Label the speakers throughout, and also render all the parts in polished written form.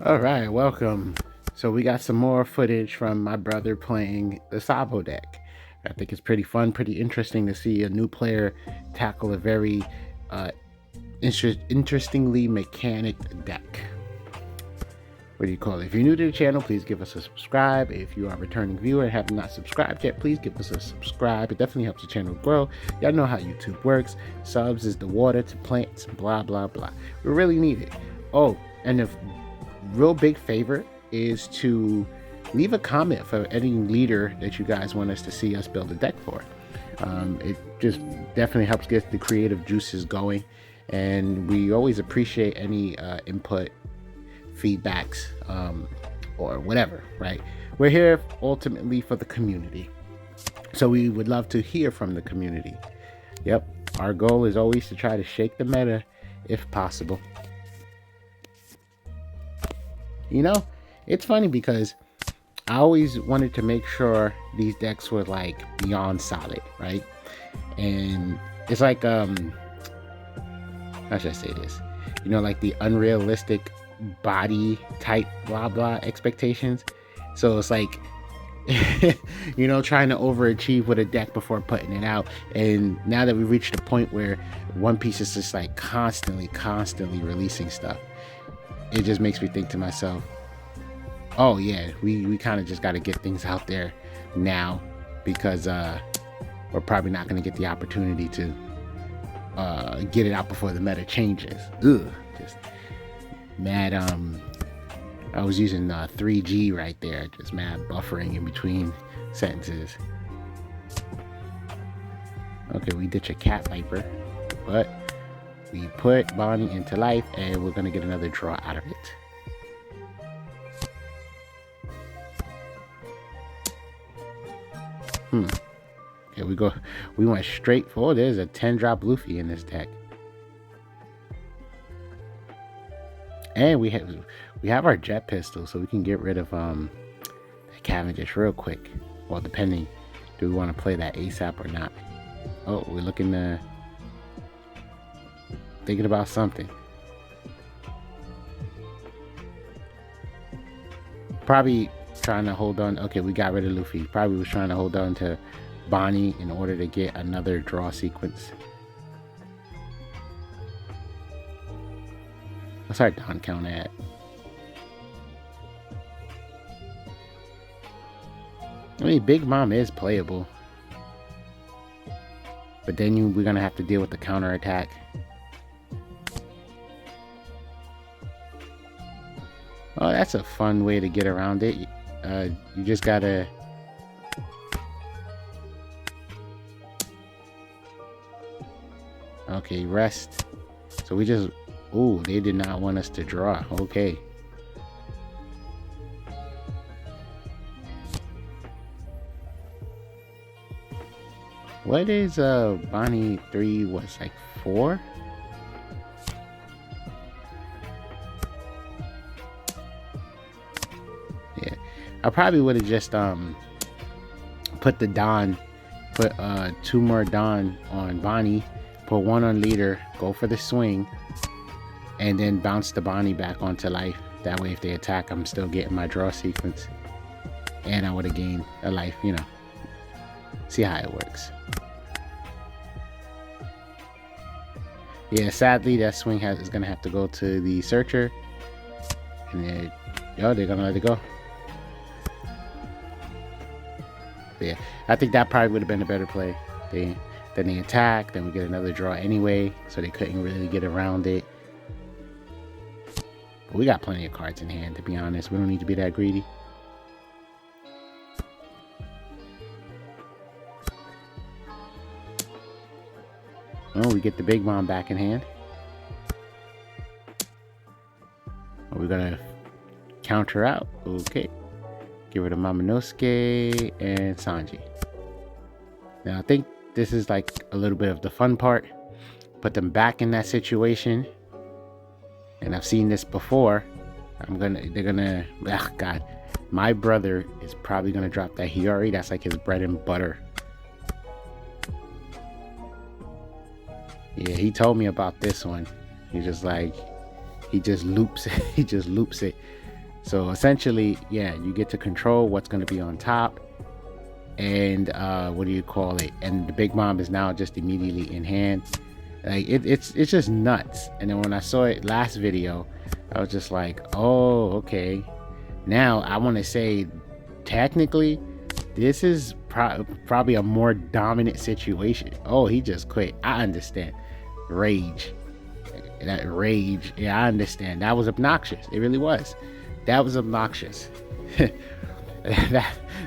Speaker 1: All right, welcome. So we got some more footage from my brother playing the Sabo deck. I think it's pretty fun, pretty interesting to see a new player tackle a very uh, interestingly mechanic deck. What do you call it? If you're new to the channel, please give us a subscribe. If you are a returning viewer and have not subscribed yet, please give us a subscribe. It definitely helps the channel grow. Y'all know how YouTube works. Subs is the water to plants, blah, blah, blah. We really need it. Oh, and the real big favor is to leave a comment for any leader that you guys want us to see us build a deck for. It just definitely helps get the creative juices going. And we always appreciate any input, feedbacks, or whatever, right? We're here ultimately for the community. So we would love to hear from the community. Yep, our goal is always to try to shake the meta if possible. You know, it's funny because I always wanted to make sure these decks were like beyond solid, right? And it's like, how should I say this? You know, like the unrealistic body type blah blah expectations. So it's like you know, trying to overachieve with a deck before putting it out. And now that we've reached a point where One Piece is just like constantly releasing stuff, it just makes me think to myself, oh yeah, we kind of just got to get things out there now, because we're probably not going to get the opportunity to get it out before the meta changes. Ugh, just mad. I was using 3G right there, just mad buffering in between sentences. Okay, we ditch a cat viper, but we put Bonnie into life, and we're gonna get another draw out of it. Okay, we went straight for, there's a 10-drop Luffy in this deck. And we have our jet pistol, so we can get rid of the Cavendish real quick. Well, depending, do we want to play that ASAP or not? Oh, we're looking to thinking about something. Probably trying to hold on. Okay, we got rid of Luffy. Probably was trying to hold on to Bonnie in order to get another draw sequence. What's our Don count at? I mean, Big Mom is playable, but then we're gonna have to deal with the counter attack. Oh, that's a fun way to get around it. You just gotta... Okay, rest. So we just... Ooh, they did not want us to draw. Okay. What is Bonnie 3? What's like 4? Yeah, I probably would have just put the Don, put 2 more Don on Bonnie, put 1 on leader, go for the swing, and then bounce the Bonnie back onto life. That way if they attack, I'm still getting my draw sequence, and I would have gained a life, you know. See how it works. Yeah, sadly that swing is gonna have to go to the searcher, and they're gonna let it go. But yeah, I think that probably would have been a better play. Then they attack, then we get another draw anyway, so they couldn't really get around it. But we got plenty of cards in hand, to be honest. We don't need to be that greedy. Oh, we get the Big Mom back in hand. We're gonna counter out. Okay. Get rid of Momonosuke and Sanji. Now I think this is like a little bit of the fun part. Put them back in that situation. And I've seen this before. They're gonna, oh God. My brother is probably gonna drop that Hiyori. That's like his bread and butter. Yeah, he told me about this one. He just loops it. He just loops it. So essentially, yeah, you get to control what's going to be on top. And what do you call it? And the big mom is now just immediately in hand. Like it's just nuts. And then when I saw it last video, I was just like, oh, okay. Now I want to say, technically, this is probably a more dominant situation. Oh, he just quit. I understand. Rage. That rage. Yeah, I understand. That was obnoxious. It really was. That was obnoxious.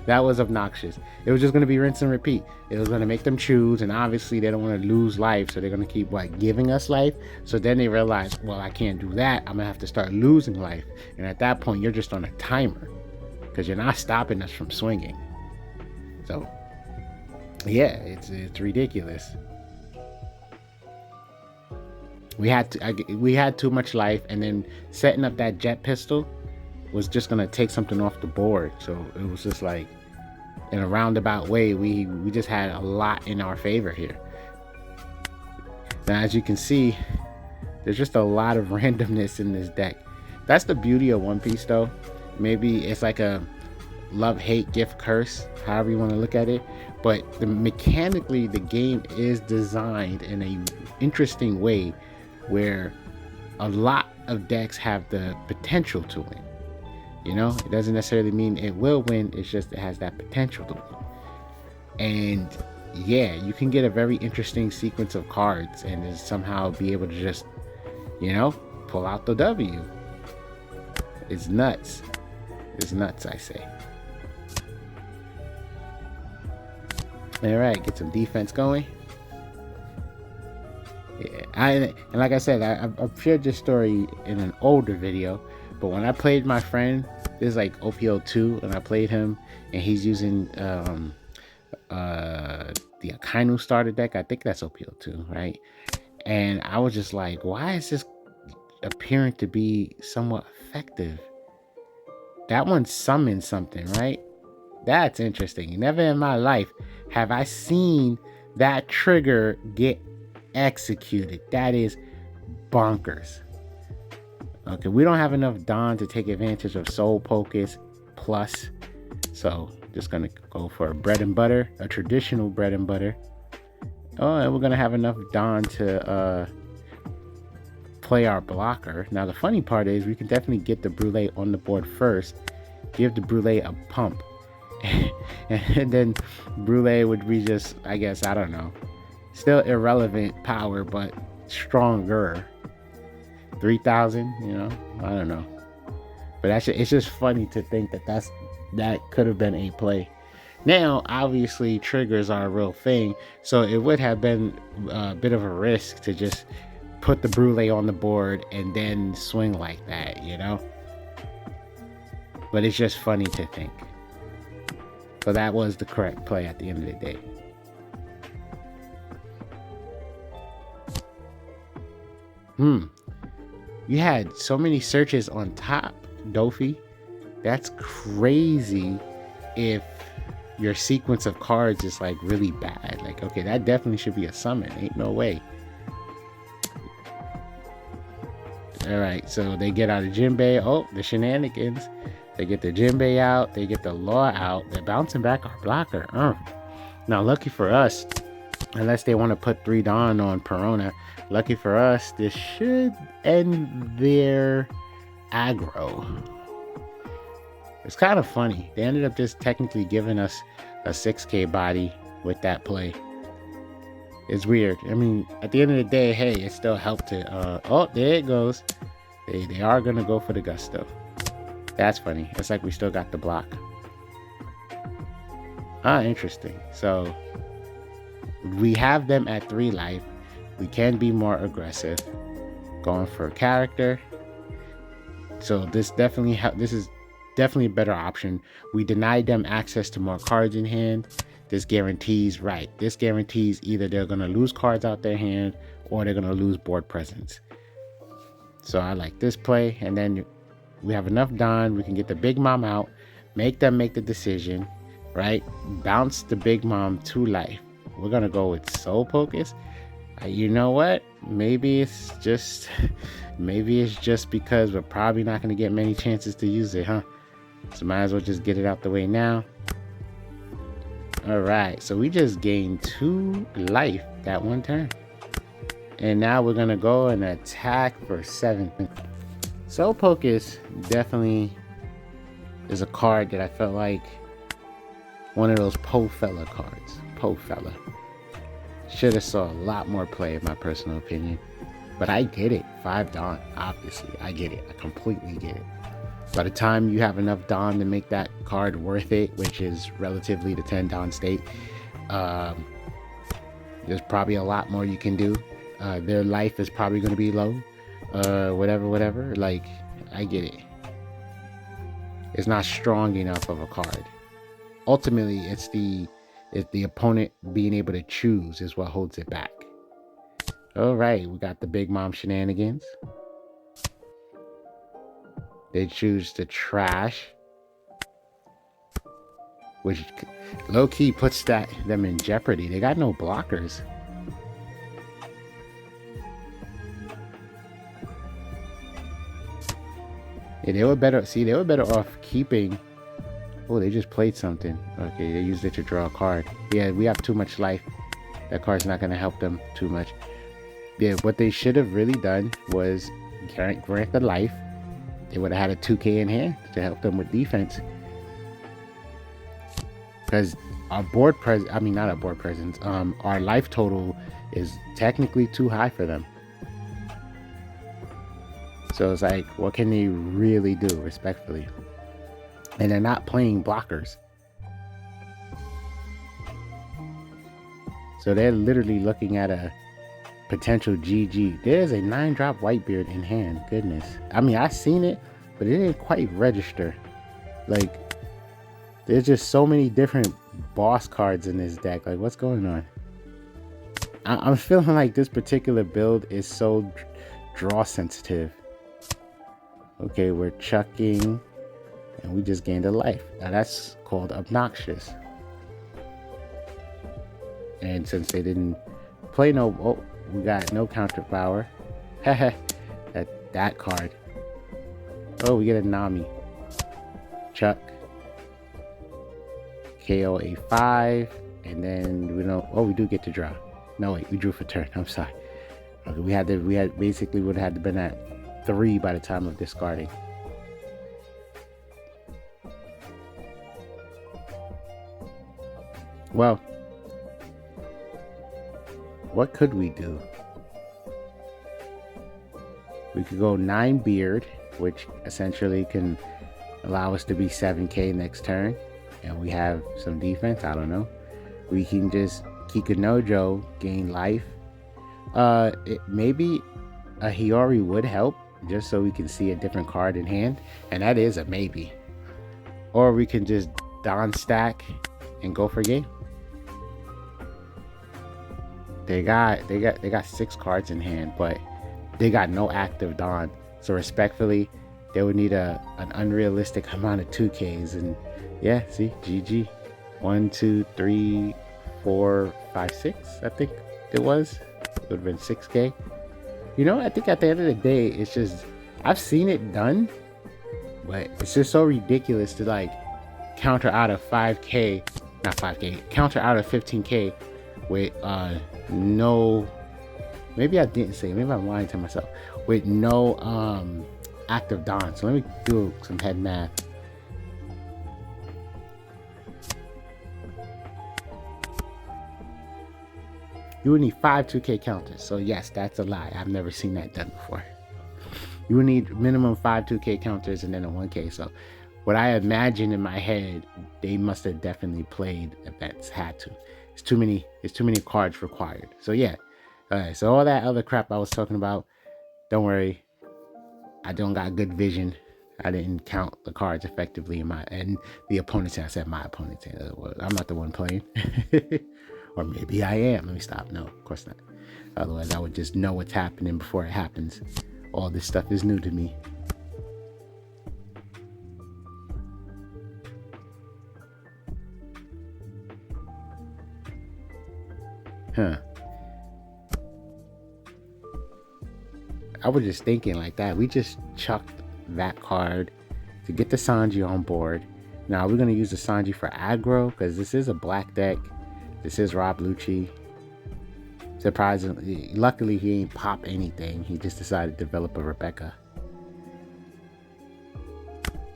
Speaker 1: that was obnoxious. It was just going to be rinse and repeat. It was going to make them choose, and obviously they don't want to lose life, so they're going to keep giving us life. So then they realize, well, I can't do that. I'm going to have to start losing life. And at that point, you're just on a timer because you're not stopping us from swinging. So yeah, it's ridiculous. We had too much life, and then setting up that jet pistol was just gonna take something off the board. So it was just like, in a roundabout way, we just had a lot in our favor here. Now, as you can see, there's just a lot of randomness in this deck. That's the beauty of One Piece, though. Maybe it's like a love, hate, gift, curse, however you want to look at it. But mechanically, the game is designed in a interesting way where a lot of decks have the potential to win. You know, it doesn't necessarily mean it will win. It's just it has that potential to win. And yeah, you can get a very interesting sequence of cards and somehow be able to just, you know, pull out the W. It's nuts. It's nuts, I say. All right, get some defense going. Yeah, and like I said, I've shared this story in an older video, but when I played my friend, this is like OP02, and I played him, and he's using the Akainu starter deck. I think that's OP02, right? And I was just like, why is this appearing to be somewhat effective? That one summoned something, right? That's interesting. Never in my life have I seen that trigger get executed. That is bonkers. Okay, we don't have enough Dawn to take advantage of Soul Pocus Plus, so just gonna go for a bread and butter, a traditional bread and butter. Oh, and we're gonna have enough Dawn to play our blocker. Now the funny part is we can definitely get the Brûlée on the board first, give the Brûlée a pump, and then Brûlée would be just, I guess, I don't know, still irrelevant power, but stronger. 3,000, you know, I don't know, but actually it's just funny to think that could have been a play. Now obviously triggers are a real thing, so it would have been a bit of a risk to just put the Brûlée on the board and then swing like that, you know, but it's just funny to think. So that was the correct play at the end of the day. You had so many searches on top, Dofi. That's crazy if your sequence of cards is like really bad. Like, okay, that definitely should be a summon. Ain't no way. All right, so they get out of Jinbei. Oh, the shenanigans. They get the Jinbei out. They get the Law out. They're bouncing back our blocker. Now, lucky for us, unless they want to put 3 Dawn on Perona, lucky for us, this should end their aggro. It's kind of funny. They ended up just technically giving us a 6K body with that play. It's weird. I mean, at the end of the day, hey, it still helped to... oh, there it goes. They are going to go for the Gusto. That's funny. It's like we still got the block. Interesting. So, we have them at 3 life. We can be more aggressive. Going for a character. So this is definitely a better option. We denied them access to more cards in hand. This guarantees either they're going to lose cards out their hand or they're going to lose board presence. So I like this play. And then we have enough Dawn. We can get the Big Mom out. Make them make the decision. Right? Bounce the Big Mom to life. We're going to go with Soul Pocus. You know what? maybe it's just maybe it's just because we're probably not going to get many chances to use it, huh? So might as well just get it out the way now. All right, so we just gained 2 life that one turn, and now we're gonna go and attack for 7. Slowpoke is definitely a card that I felt like one of those Po Fella cards. Po Fella should have saw a lot more play, in my personal opinion. But I get it. 5 Dawn, obviously. I get it. I completely get it. By the time you have enough Dawn to make that card worth it, which is relatively the 10 Dawn state, there's probably a lot more you can do. Their life is probably going to be low. Whatever. Like, I get it. It's not strong enough of a card. Ultimately, it's the opponent being able to choose is what holds it back. All right, we got the Big Mom shenanigans. They choose to trash, which low-key puts them in jeopardy. They got no blockers. Yeah, they were better. See, they were better off keeping. Oh, they just played something. Okay, they used it to draw a card. Yeah, we have too much life. That card's not going to help them too much. Yeah, what they should have really done was grant the life. They would have had a 2K in hand to help them with defense. Because our not our board presence, our life total is technically too high for them. So it's like, what can they really do, respectfully? And they're not playing blockers. So they're literally looking at a potential GG. There's a 9-drop Whitebeard in hand. Goodness. I mean, I seen it, but it didn't quite register. Like, there's just so many different boss cards in this deck. Like, what's going on? I'm feeling like this particular build is so draw sensitive. Okay, we're chucking, and we just gained a life. Now that's called obnoxious. And since they didn't play we got no counter power. that card. Oh, we get a Nami. Chuck. KO a 5, and then we do get to draw. No wait, we drew for turn. I'm sorry. Okay, we basically would have had to been at 3 by the time of discarding. Well, what could we do? We could go 9 Beard, which essentially can allow us to be 7K next turn, and we have some defense. I don't know. We can just Kikunojo, gain life. Maybe a Hiyori would help, just so we can see a different card in hand, and that is a maybe. Or we can just Dawn stack and go for game. They got 6 cards in hand, but they got no active Dawn. So respectfully, they would need an unrealistic amount of 2Ks. And yeah, see, GG. 1, 2, 3, 4, 5, 6. I think it was. It would have been 6K. You know, I think at the end of the day, it's just, I've seen it done, but it's just so ridiculous to like counter out of 5K, not 5K, counter out of 15K with no, maybe I didn't say, maybe I'm lying to myself, with no active Dawn. So let me do some head math. You would need 5 2K counters. So yes, that's a lie. I've never seen that done before. You would need minimum 5 2K counters and then a 1K. So what I imagine in my head, they must have definitely played events, had to. It's too many cards required. So yeah. Alright, so all that other crap I was talking about, don't worry. I don't got good vision. I didn't count the cards effectively in the opponent's hand. I said my opponent's hand. I'm not the one playing. Or maybe I am. Let me stop. No, of course not. Otherwise, I would just know what's happening before it happens. All this stuff is new to me. Huh. I was just thinking like that. We just chucked that card to get the Sanji on board. Now we're gonna use the Sanji for aggro because this is a black deck. This is Rob Lucci. Surprisingly, luckily he ain't pop anything. He just decided to develop a Rebecca.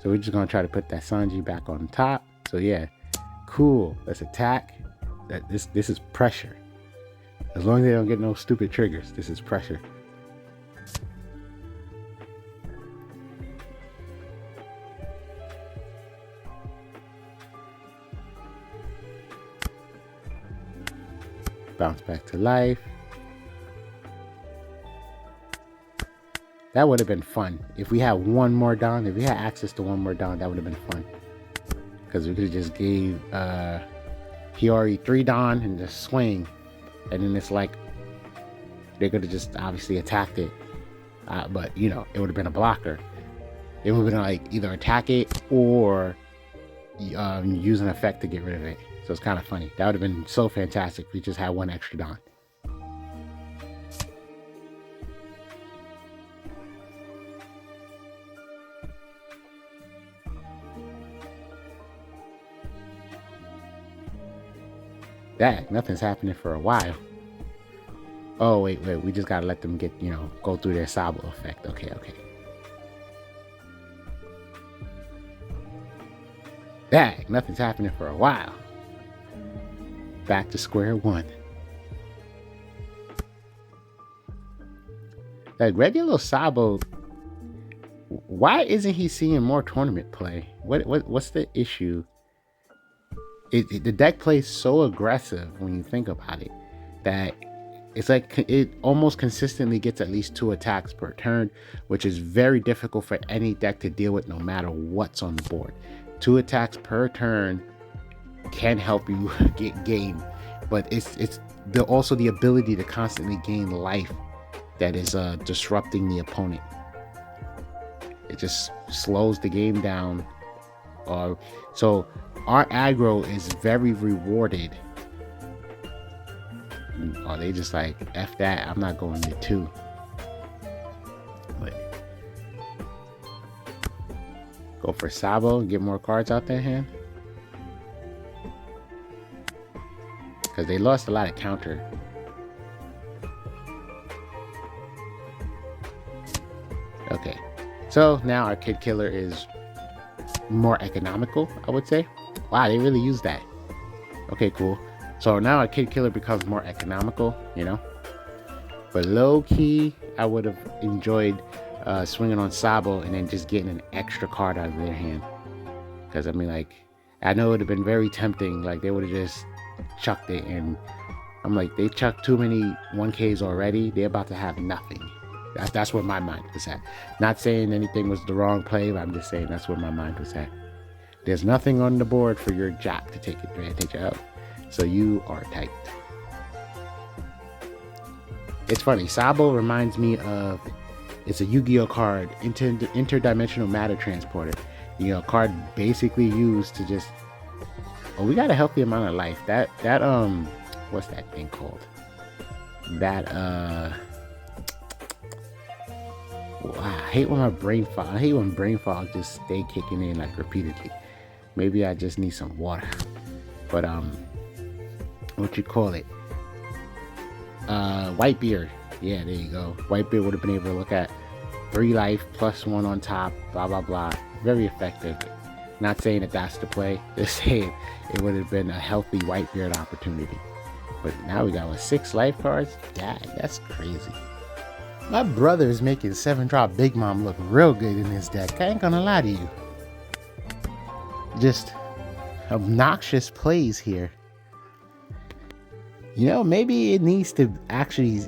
Speaker 1: So we're just gonna try to put that Sanji back on top. So yeah, cool. Let's attack. This is pressure. As long as they don't get no stupid triggers, this is pressure. Bounce back to life. That would have been fun. If we had one more Don, if we had access to one more Don, that would have been fun. Because we could have just gave Hiyori 3 Don and just swing. And then it's like, they could have just obviously attacked it. But, you know, it would have been a blocker. It would have been like either attack it or use an effect to get rid of it. So it's kind of funny. That would have been so fantastic if we just had one extra Don. That nothing's happening for a while. Oh wait, we just gotta let them get, you know, go through their Sabo effect. Okay. Dang, nothing's happening for a while. Back to square one. Like regular Sabo, why isn't he seeing more tournament play? What's the issue? The deck plays so aggressive when you think about it that it's like it almost consistently gets at least 2 attacks per turn, which is very difficult for any deck to deal with no matter what's on the board. 2 attacks per turn can help you get game, but it's also the ability to constantly gain life that is disrupting the opponent. It just slows the game down. So our aggro is very rewarded. Oh, they just like, F that, I'm not going to 2. But go for Sabo and get more cards out their hand. Because they lost a lot of counter. Okay, so now our Kid Killer is more economical, I would say. Wow, they really use that. Okay, cool. So now our Kid Killer becomes more economical, you know. But low key, I would have enjoyed swinging on Sabo and then just getting an extra card out of their hand. Because I mean, like, I know it would have been very tempting. Like they would have just chucked it, and I'm like, they chucked too many 1Ks already. They're about to have nothing. That's where my mind was at. Not saying anything was the wrong play, but I'm just saying that's where my mind was at. There's nothing on the board for your Jack to take advantage of. So you are tight. It's funny. Sabo reminds me of, it's a Yu-Gi-Oh card, interdimensional matter transporter. You know, a card basically used to just, oh, we got a healthy amount of life. That what's that thing called? That I hate when brain fog just stay kicking in like repeatedly. Maybe I just need some water. But what you call it? Whitebeard. Yeah, there you go. Whitebeard would have been able to look at 3 life plus 1 on top, blah blah blah. Very effective. Not saying that that's the play, just saying it would have been a healthy Whitebeard opportunity. But now we got 6 life cards. Dang, that's crazy. My brother is making 7-drop Big Mom look real good in this deck. I ain't gonna lie to you. Just obnoxious plays here. You know, maybe it needs to actually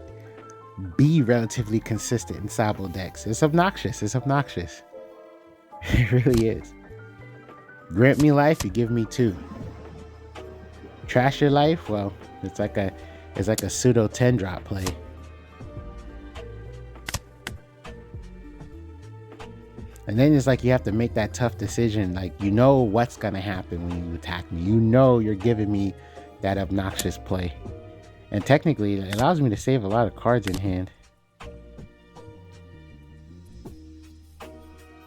Speaker 1: be relatively consistent in Sabo decks. It's obnoxious. It's obnoxious. It really is. Grant me life, you give me 2. Trash your life, well, it's like a pseudo 10-drop play. And then it's like you have to make that tough decision. Like, you know what's gonna happen when you attack me. You know you're giving me that obnoxious play. And technically, it allows me to save a lot of cards in hand.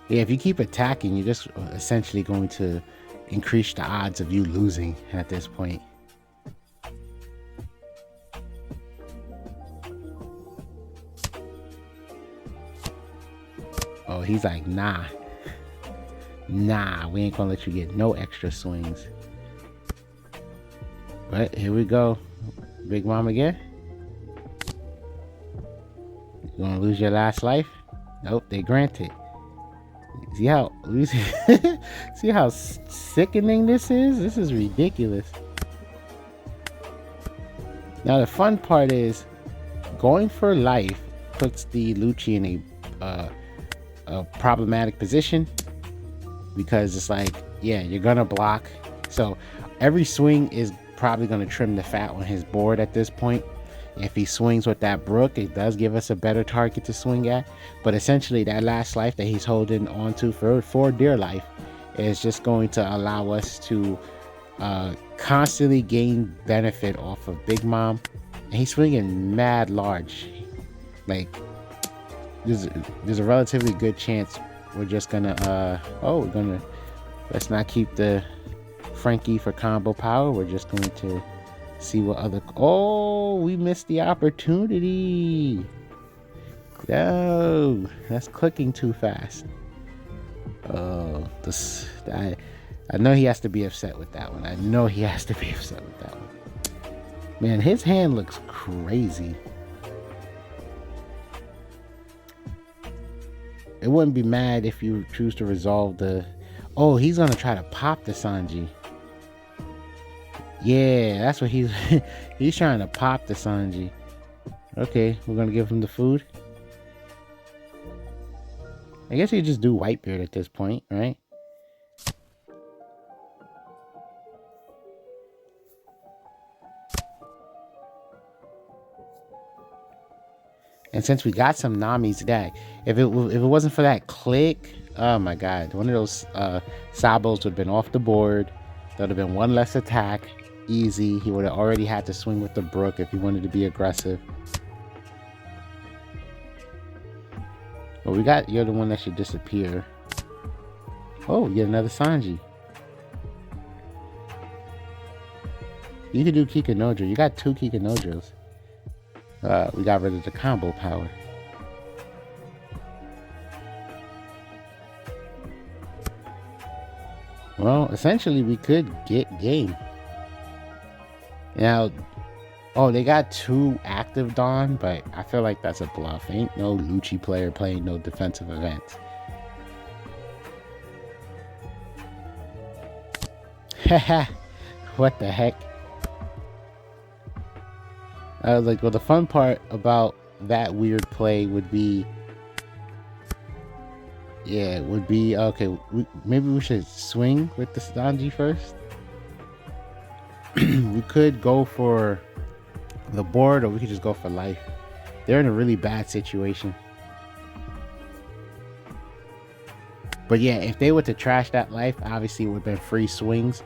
Speaker 1: Yeah, if you keep attacking, you're just essentially going to increase the odds of you losing at this point. Oh, he's like, nah, we ain't gonna let you get no extra swings. But here we go. Big Mom again. You gonna lose your last life? Nope, they grant it. See how see how sickening this is? This is ridiculous. Now the fun part is going for life puts the Lucci in a problematic position, because it's like, yeah, you're gonna block. So every swing is probably gonna trim the fat on his board at this point. If he swings with that brook, it does give us a better target to swing at. But essentially, that last life that he's holding on to for dear life is just going to allow us to constantly gain benefit off of Big Mom. And he's swinging mad large. Like, there's a relatively good chance we're just gonna let's not keep the Frankie for combo power. We're just going to see what other... Oh, we missed the opportunity. No, that's clicking too fast. Oh, I know he has to be upset with that one. Man, his hand looks crazy. It wouldn't be mad if you choose to resolve the... Oh, he's gonna try to pop the Sanji. Yeah, that's what he's he's trying to pop the Sanji. Okay, we're gonna give him the food. I guess you just do Whitebeard at this point, right? And since we got some Nami's deck, if it wasn't for that click, oh my god, one of those Sabos would have been off the board. There would have been one less attack. Easy. He would have already had to swing with the brook if he wanted to be aggressive. Well, we got... You're the one that should disappear. Oh, get another Sanji. You can do Kikanojo. You got 2 Kikanojos. We got rid of the combo power. Well, essentially, we could get game. Now, oh, they got 2 active Dawn, but I feel like that's a bluff. Ain't no Lucci player playing no defensive events. Haha, what the heck? I was like, well, the fun part about that weird play would be... Yeah, it would be... Okay, maybe we should swing with the Sanji first. We could go for the board, or we could just go for life. They're in a really bad situation. But yeah, if they were to trash that life, obviously it would have been free swings,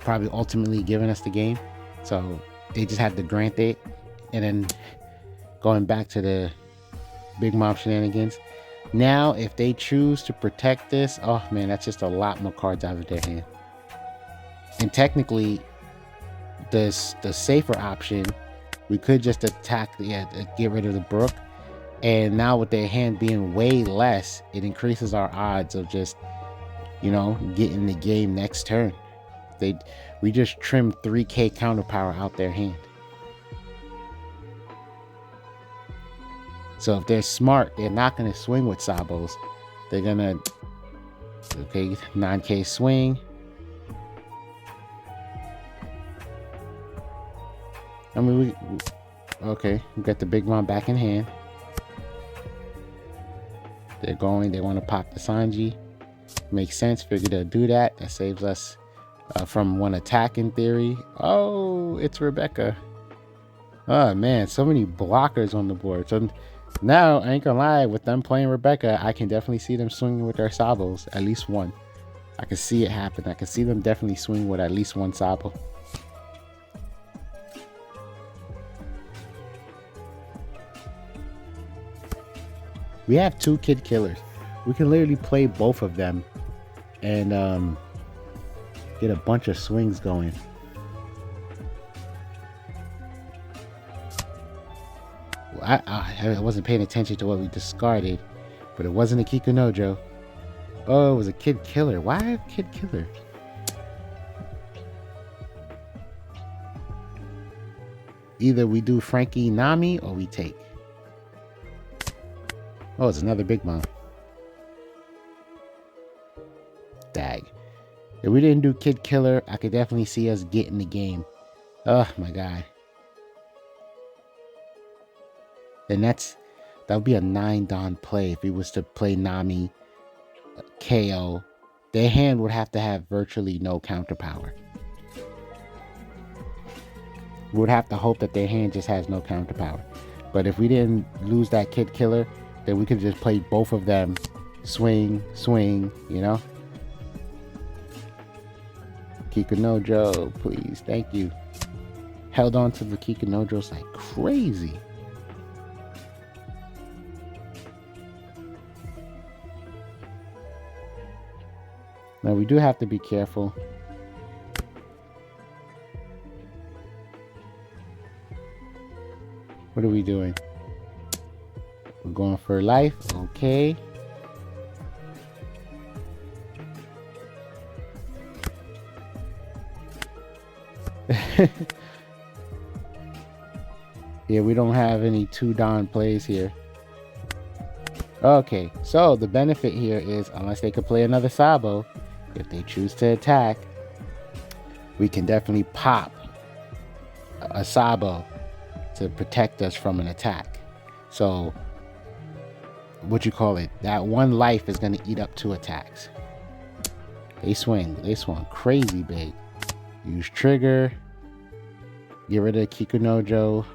Speaker 1: probably ultimately giving us the game. So they just had to grant it. And then going back to the Big Mom shenanigans. Now, if they choose to protect this, oh man, that's just a lot more cards out of their hand. And technically, the safer option, we could just attack, get rid of the brook. And now with their hand being way less, it increases our odds of just, getting the game next turn. We just trimmed 3k counter power out their hand. So if they're smart, they're not going to swing with Sabos. They're going to, okay, 9k swing. I mean, we got the Big Mom back in hand. They want to pop the Sanji. Makes sense, figured they'll do that. That saves us from one attack in theory. Oh, it's Rebecca. Oh man, so many blockers on the board. So now, I ain't gonna lie, with them playing Rebecca, I can definitely see them swinging with their Sabos, at least one. I can see it happen. I can see them definitely swing with at least one Sabo. We have 2 kid killers. We can literally play both of them and get a bunch of swings going. I wasn't paying attention to what we discarded, but it wasn't a Kikunojo. Oh, it was a Kid Killer. Why a Kid Killer? Either we do Frankie Nami or we take. Oh, it's another big mom. Dag. If we didn't do Kid Killer, I could definitely see us getting the game. Oh my god. And that would be a 9-Don play if he was to play Nami, KO. Their hand would have to have virtually no counter power. We would have to hope that their hand just has no counter power. But if we didn't lose that Kid Killer, then we could just play both of them. Swing, swing, you know? Kikunojo, please, thank you. Held on to the Kikunojos like crazy. Now we do have to be careful. What are we doing? We're going for life, okay. Yeah, we don't have any 2-Don plays here. Okay, so the benefit here is, unless they could play another Sabo, if they choose to attack, we can definitely pop a Sabo to protect us from an attack. So, what you call it, that one life is going to eat up 2 attacks. They swung crazy big. Use trigger, get rid of Kikunojo.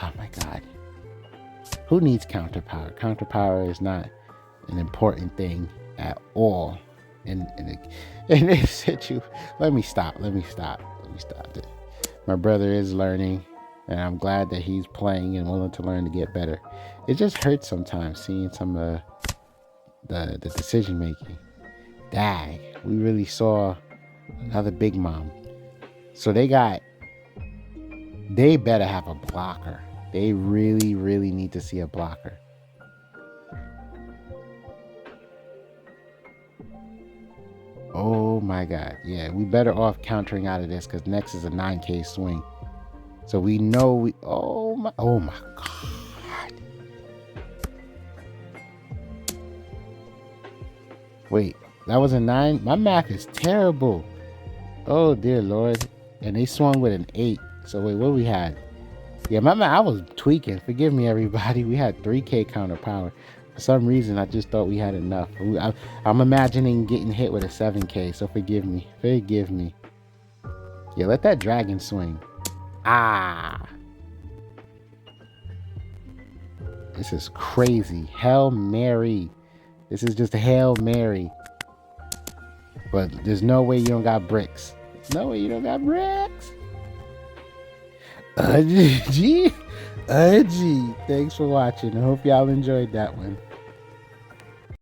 Speaker 1: Oh my god. Who needs counter power? Counter power is not an important thing at all. In this situation. Let me stop. My brother is learning, and I'm glad that he's playing and willing to learn to get better. It just hurts sometimes seeing some of the decision making. Dag, we really saw another big mom. So they better have a blocker. They really, really need to see a blocker. Oh my god. Yeah, we better off countering out of this because next is a 9K swing. So we know we... Oh my god. Wait, that was a 9? My math is terrible. Oh dear lord. And they swung with an 8. So wait, what we had? Yeah, I was tweaking. Forgive me, everybody. We had 3K counter power. For some reason, I just thought we had enough. I'm imagining getting hit with a 7K, so forgive me. Forgive me. Yeah, let that dragon swing. Ah. This is crazy. Hail Mary. This is just a Hail Mary. But there's no way you don't got bricks. No way you don't got bricks. Thanks for watching. I hope y'all enjoyed that one.